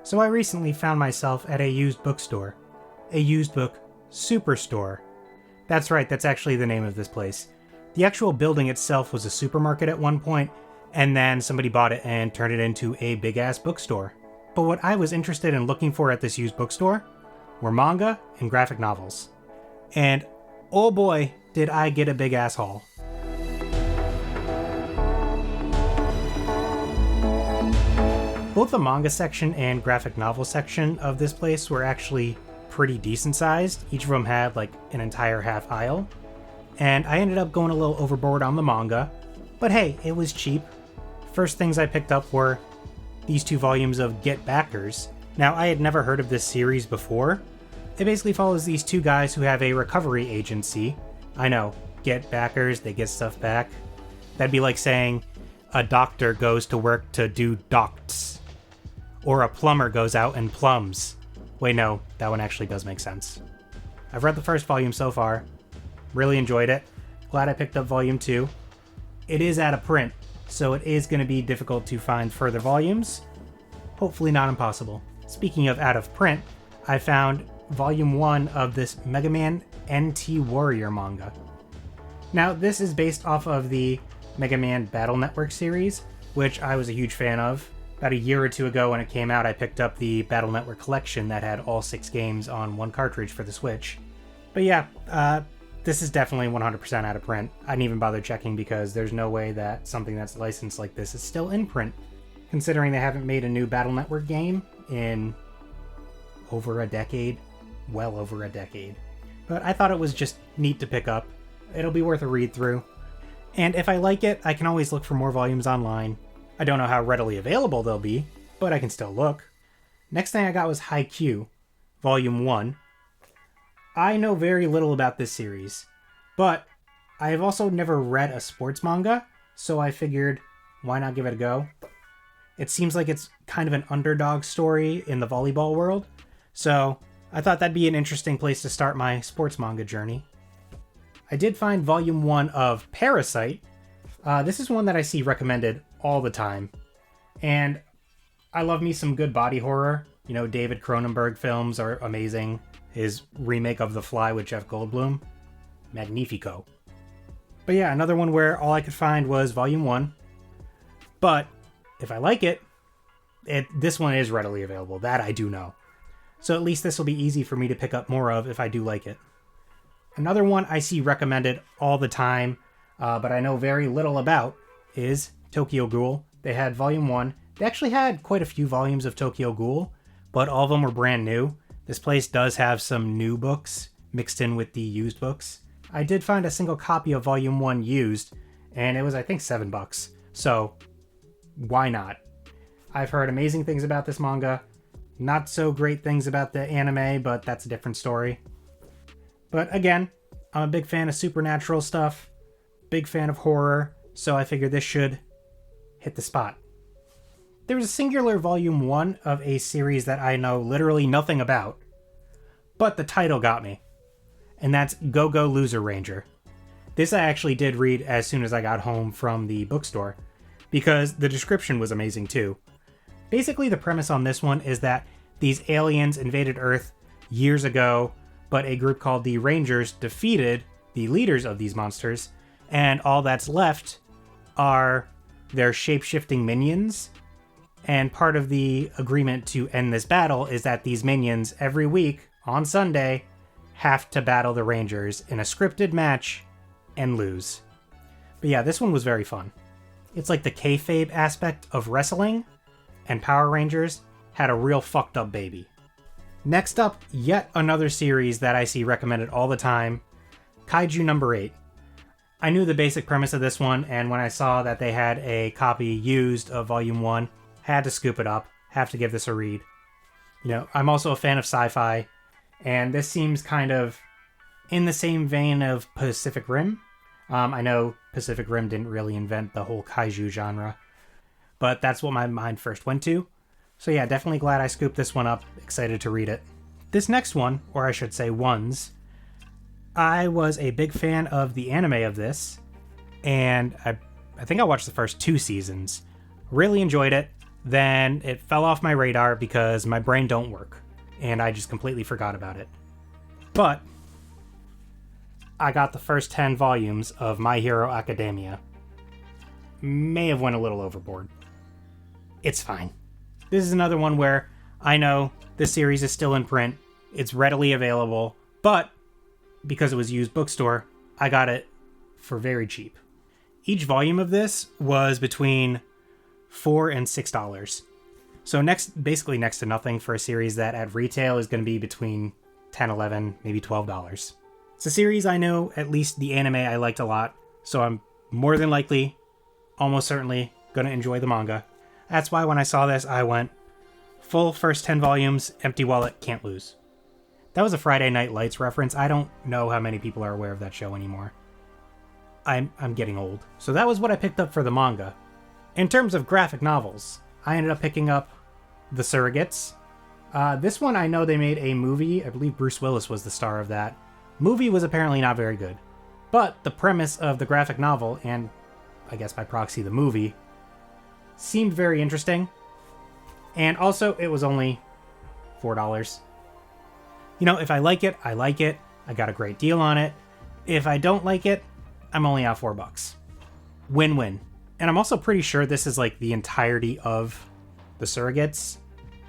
So I recently found myself at a used bookstore. A Used Book Superstore. That's right, that's actually the name of this place. The actual building itself was a supermarket at one point, and then somebody bought it and turned it into a big-ass bookstore. But what I was interested in looking for at this used bookstore were manga and graphic novels. And oh boy, did I get a big-ass haul. Both the manga section and graphic novel section of this place were actually pretty decent sized. Each of them had like an entire half aisle. And I ended up going a little overboard on the manga, but hey, it was cheap. First things I picked up were these 2 volumes of Get Backers. Now, I had never heard of this series before. It basically follows these 2 guys who have a recovery agency. I know, Get Backers, they get stuff back. That'd be like saying a doctor goes to work to do docts. Or a plumber goes out and plums. Wait, no, that one actually does make sense. I've read the first volume so far. Really enjoyed it. Glad I picked up volume 2. It is out of print, so it is going to be difficult to find further volumes. Hopefully not impossible. Speaking of out of print, I found volume 1 of this Mega Man NT Warrior manga. Now, this is based off of the Mega Man Battle Network series, which I was a huge fan of. About a year or 2 ago when it came out, I picked up the Battle Network collection that had all 6 games on 1 cartridge for the Switch. But yeah, this is definitely 100% out of print. I didn't even bother checking because there's no way that something that's licensed like this is still in print, considering they haven't made a new Battle Network game in over a decade. Well over a decade. But I thought it was just neat to pick up. It'll be worth a read through. And if I like it, I can always look for more volumes online. I don't know how readily available they'll be, but I can still look. Next thing I got was Haikyuu, Volume 1. I know very little about this series, but I have also never read a sports manga, so I figured, why not give it a go? It seems like it's kind of an underdog story in the volleyball world, so I thought that'd be an interesting place to start my sports manga journey. I did find Volume 1 of Parasite. This is one that I see recommended all the time. And I love me some good body horror. You know, David Cronenberg films are amazing. His remake of The Fly with Jeff Goldblum, magnifico. But yeah, another one where all I could find was Volume 1. But if I like it, this one is readily available. That I do know. So at least this will be easy for me to pick up more of if I do like it. Another one I see recommended all the time, but I know very little about, is Tokyo Ghoul. They had Volume 1. They actually had quite a few volumes of Tokyo Ghoul, but all of them were brand new. This place does have some new books mixed in with the used books. I did find a single copy of Volume 1 used, and it was, I think, $7. So, why not? I've heard amazing things about this manga. Not so great things about the anime, but that's a different story. But again, I'm a big fan of supernatural stuff, big fan of horror, so I figured this should hit the spot. There was a singular Volume 1 of a series that I know literally nothing about, but the title got me, and that's Go-Go Loser Ranger. This I actually did read as soon as I got home from the bookstore, because the description was amazing too. Basically, the premise on this one is that these aliens invaded Earth years ago, but a group called the Rangers defeated the leaders of these monsters, and all that's left are their shape-shifting minions. And part of the agreement to end this battle is that these minions, every week, on Sunday, have to battle the Rangers in a scripted match and lose. But yeah, this one was very fun. It's like the kayfabe aspect of wrestling, and Power Rangers had a real fucked up baby. Next up, yet another series that I see recommended all the time, Kaiju number 8. I knew the basic premise of this one, and when I saw that they had a copy used of Volume 1, had to scoop it up, have to give this a read. You know, I'm also a fan of sci-fi, and this seems kind of in the same vein of Pacific Rim. I know Pacific Rim didn't really invent the whole kaiju genre, but that's what my mind first went to. So yeah, definitely glad I scooped this one up, excited to read it. This next one, or I should say ones, I was a big fan of the anime of this, and I think I watched the first 2 seasons. Really enjoyed it. then it fell off my radar because my brain don't work, and I just completely forgot about it. But I got the first 10 volumes of My Hero Academia. May have went a little overboard. It's fine. This is another one where I know this series is still in print, it's readily available, but because it was Used Bookstore, I got it for very cheap. Each volume of this was between $4 and $6. So basically next to nothing for a series that at retail is going to be between $10, $11, maybe $12. It's a series I know, at least the anime I liked a lot, so I'm more than likely, almost certainly, going to enjoy the manga. That's why when I saw this, I went, full first 10 volumes, empty wallet, can't lose. That was a Friday Night Lights reference. I don't know how many people are aware of that show anymore. I'm getting old. So that was what I picked up for the manga. In terms of graphic novels, I ended up picking up The Surrogates. This one I know they made a movie. I believe Bruce Willis was the star of that. Movie was apparently not very good. But the premise of the graphic novel, and I guess by proxy the movie, seemed very interesting. And also, it was only $4. You know, if I like it, I like it. I got a great deal on it. If I don't like it, I'm only out $4. Win-win. And I'm also pretty sure this is like the entirety of The Surrogates.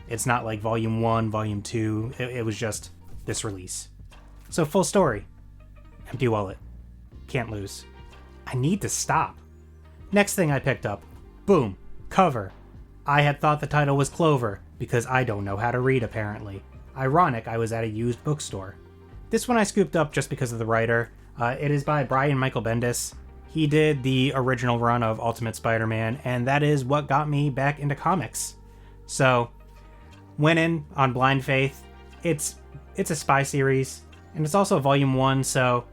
It's not like Volume 1, Volume 2. It was just this release. So full story. Empty wallet. Can't lose. I need to stop. Next thing I picked up. Boom. Cover. I had thought the title was Clover, because I don't know how to read apparently. Ironic, I was at a used bookstore. This one I scooped up just because of the writer. It is by Brian Michael Bendis. He did the original run of Ultimate Spider-Man, and that is what got me back into comics. So, went in on blind faith. It's a spy series, and it's also volume 1, so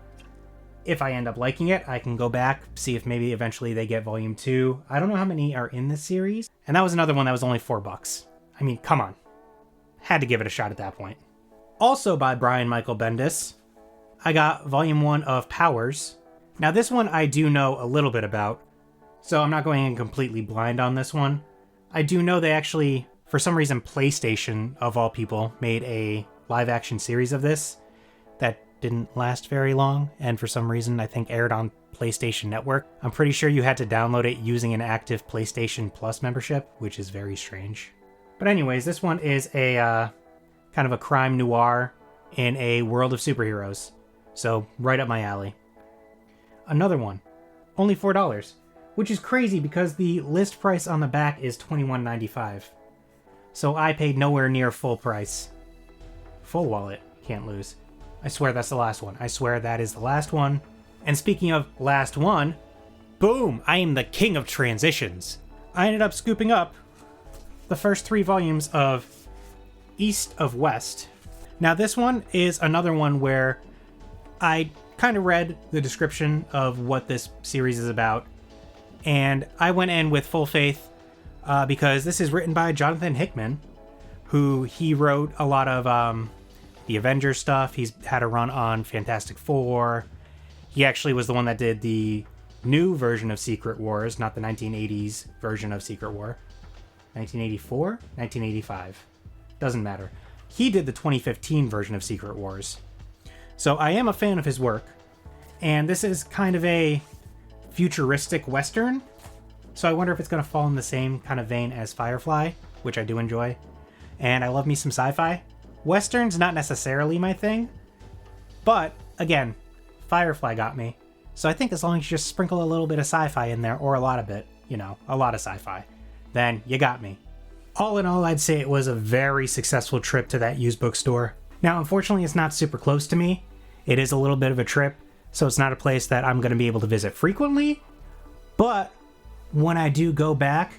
if I end up liking it, I can go back, see if maybe eventually they get volume 2. I don't know how many are in this series. And that was another one that was only $4. I mean, come on. Had to give it a shot at that point. Also by Brian Michael Bendis, I got volume 1 of Powers. Now this one I do know a little bit about, so I'm not going in completely blind on this one. I do know they actually, for some reason, PlayStation, of all people, made a live-action series of this that didn't last very long, and for some reason I think aired on PlayStation Network. I'm pretty sure you had to download it using an active PlayStation Plus membership, which is very strange. But anyways, this one is a kind of a crime noir in a world of superheroes. So, right up my alley. Another one. Only $4. Which is crazy because the list price on the back is $21.95. So I paid nowhere near full price. Full wallet. Can't lose. I swear that's the last one. I swear that is the last one. And speaking of last one, boom! I am the king of transitions. I ended up scooping up the first 3 volumes of East of West. Now this one is another one where I kind of read the description of what this series is about, and I went in with full faith because this is written by Jonathan Hickman, who he wrote a lot of the Avengers stuff. He's had a run on Fantastic Four. He actually was the one that did the new version of Secret Wars, not the 1980s version of Secret War. 1984? 1985. Doesn't matter. He did the 2015 version of Secret Wars. So I am a fan of his work. And this is kind of a futuristic Western. So I wonder if it's going to fall in the same kind of vein as Firefly, which I do enjoy. And I love me some sci-fi. Western's not necessarily my thing. But, again, Firefly got me. So I think as long as you just sprinkle a little bit of sci-fi in there, or a lot of it, you know, a lot of sci-fi, then you got me. All in all, I'd say it was a very successful trip to that used bookstore. Now, unfortunately, it's not super close to me. It is a little bit of a trip, so it's not a place that I'm going to be able to visit frequently. But when I do go back,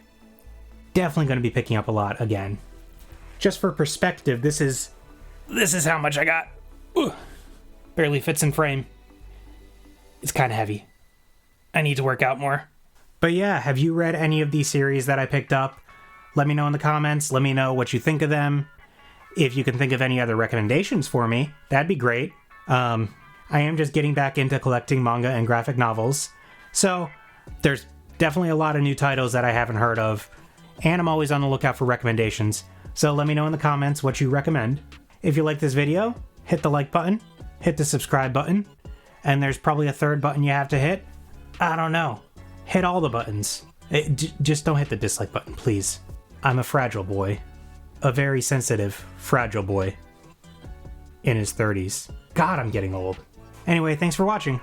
definitely going to be picking up a lot again. Just for perspective, this is how much I got. Ooh, barely fits in frame. It's kind of heavy. I need to work out more. But yeah, have you read any of these series that I picked up? Let me know in the comments. Let me know what you think of them. If you can think of any other recommendations for me, that'd be great. I am just getting back into collecting manga and graphic novels. So there's definitely a lot of new titles that I haven't heard of. and I'm always on the lookout for recommendations, so let me know in the comments what you recommend. If you like this video, hit the like button, hit the subscribe button, and there's probably a third button you have to hit. I don't know. Hit all the buttons. Just don't hit the dislike button, please. I'm a fragile boy. A very sensitive, fragile boy. In his 30s. God, I'm getting old. Anyway, thanks for watching.